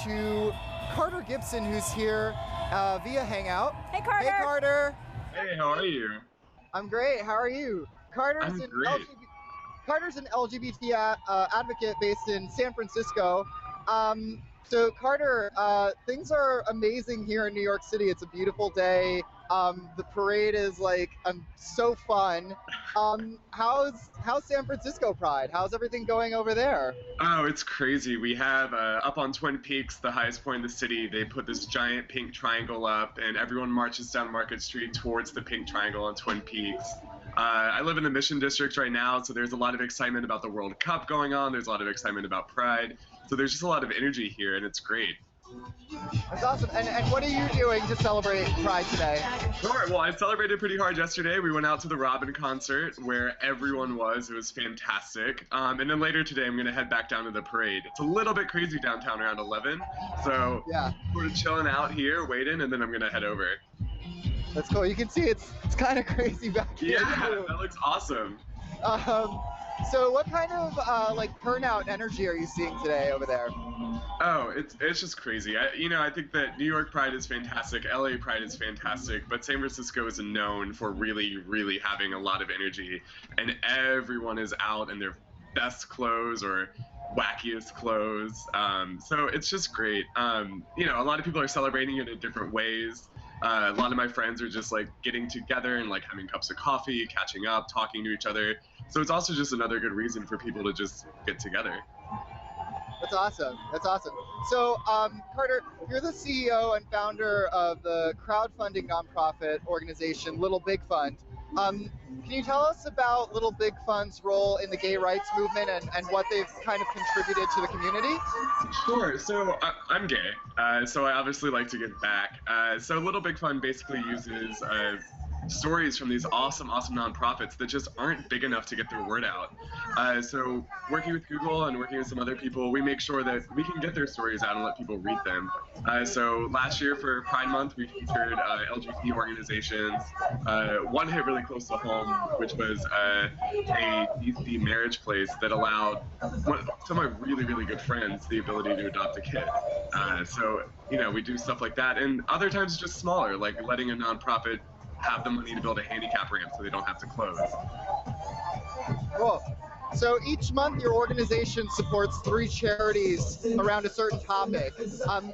to Carter Gibson, who's here via Hangout. Hey, Carter. Hey, Carter. Hey, how are you? I'm great. How are you? I'm great. Carter's an LGBT advocate based in San Francisco. So Carter, things are amazing here in New York City. It's a beautiful day. The parade is like so fun. How's San Francisco Pride? How's everything going over there? Oh, it's crazy. We have up on Twin Peaks, the highest point in the city, they put this giant pink triangle up, and everyone marches down Market Street towards the pink triangle on Twin Peaks. I live in the Mission District right now, so there's a lot of excitement about the World Cup going on. There's a lot of excitement about Pride. So there's just a lot of energy here, and it's great. That's awesome. And what are you doing to celebrate Pride today? Sure. Well, I celebrated pretty hard yesterday. We went out to the Robin concert where everyone was. It was fantastic. And then later today, I'm going to head back down to the parade. It's a little bit crazy downtown around 11. So yeah, we're chilling out here, waiting, and then I'm going to head over. That's cool. You can see it's kind of crazy back here. Yeah, that looks awesome. So what kind of like turnout energy are you seeing today over there? Oh, it's just crazy. I think that New York Pride is fantastic, LA Pride is fantastic, but San Francisco is known for really, really having a lot of energy, and everyone is out in their best clothes or wackiest clothes. So it's just great. A lot of people are celebrating it in different ways. A lot of my friends are just like getting together and like having cups of coffee, catching up, talking to each other. So it's also just another good reason for people to just get together. That's awesome. That's awesome. So, Carter, you're the CEO and founder of the crowdfunding nonprofit organization Little Big Fund. Can you tell us about Little Big Fund's role in the gay rights movement and what they've kind of contributed to the community? Sure. So I'm gay, so I obviously like to give back. So Little Big Fund basically uses stories from these awesome nonprofits that just aren't big enough to get their word out. So working with Google and working with some other people, we make sure that we can get their stories out and let people read them. So last year for Pride Month, we featured LGBT organizations. One hit really close to home, which was a DC marriage place that allowed some of my really, really good friends the ability to adopt a kid. So we do stuff like that. And other times it's just smaller, like letting a nonprofit have the money to build a handicap ramp so they don't have to close. Cool. So each month your organization supports 3 charities around a certain topic.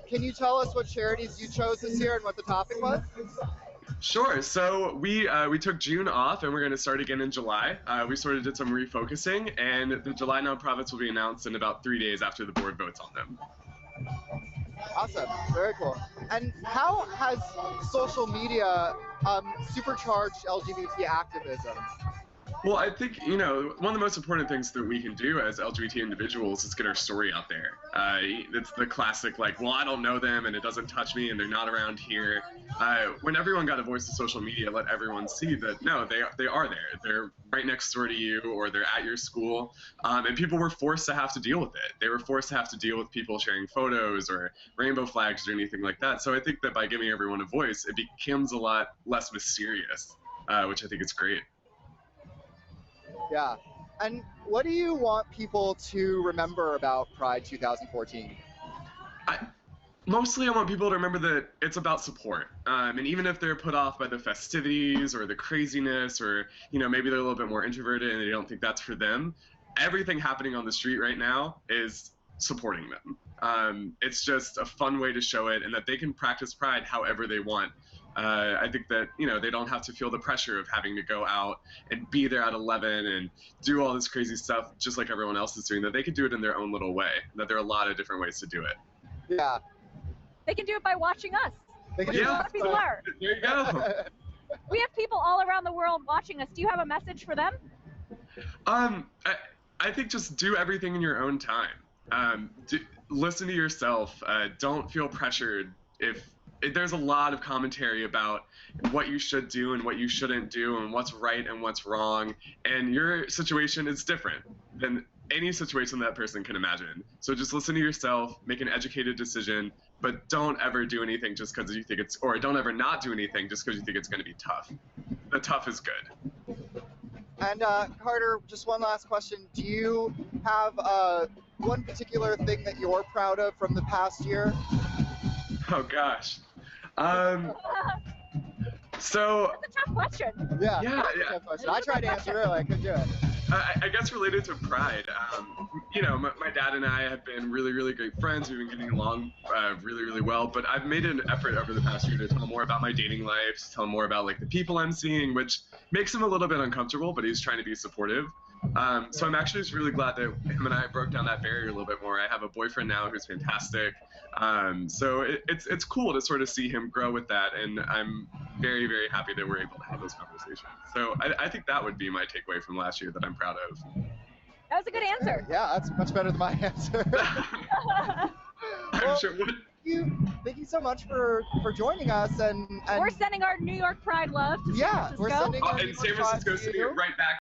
Can you tell us what charities you chose this year and what the topic was? Sure. So we took June off and we're going to start again in July. We sort of did some refocusing, and the July nonprofits will be announced in about 3 days after the board votes on them. Awesome. Very cool. And how has social media supercharged LGBT activism? Well, I think, one of the most important things that we can do as LGBT individuals is get our story out there. It's the classic, like, well, I don't know them and it doesn't touch me and they're not around here. When everyone got a voice to social media, let everyone see that, no, they are there. They're right next door to you, or they're at your school. And people were forced to have to deal with it. They were forced to have to deal with people sharing photos or rainbow flags or anything like that. So I think that by giving everyone a voice, it becomes a lot less mysterious, which I think is great. Yeah. And what do you want people to remember about Pride 2014? Mostly I want people to remember that it's about support. And even if they're put off by the festivities or the craziness, or, maybe they're a little bit more introverted and they don't think that's for them, everything happening on the street right now is supporting them. It's just a fun way to show it, and that they can practice Pride however they want. I think that, they don't have to feel the pressure of having to go out and be there at 11 and do all this crazy stuff just like everyone else is doing, that they could do it in their own little way, that there are a lot of different ways to do it. Yeah. They can do it by watching us. They can a lot of people are. There you go. We have people all around the world watching us. Do you have a message for them? I think just do everything in your own time. Listen to yourself. Don't feel pressured. There's a lot of commentary about what you should do and what you shouldn't do and what's right and what's wrong. And your situation is different than any situation that person can imagine. So just listen to yourself, make an educated decision, but don't ever do anything just because you think or don't ever not do anything just because you think it's going to be tough. The tough is good. And Carter, just one last question. Do you have a one particular thing that you're proud of from the past year? Oh gosh. So That's a tough question. Yeah. yeah. Tough question. I tried to answer it, I couldn't do it. I guess related to Pride, you know, my dad and I have been really, really great friends. We've been getting along really, really well. But I've made an effort over the past year to tell him more about my dating life, to tell him more about like the people I'm seeing, which makes him a little bit uncomfortable. But he's trying to be supportive. So I'm actually just really glad that him and I broke down that barrier a little bit more. I have a boyfriend now who's fantastic. So it's cool to sort of see him grow with that, and I'm very, very happy that we're able to have those conversations. So I think that would be my takeaway from last year that I'm proud of. That was a good answer. Yeah, that's much better than my answer. I'm sure. Thank you so much for joining us, and We're sending our New York Pride love to San Francisco. we're sending our in San Francisco City, right back.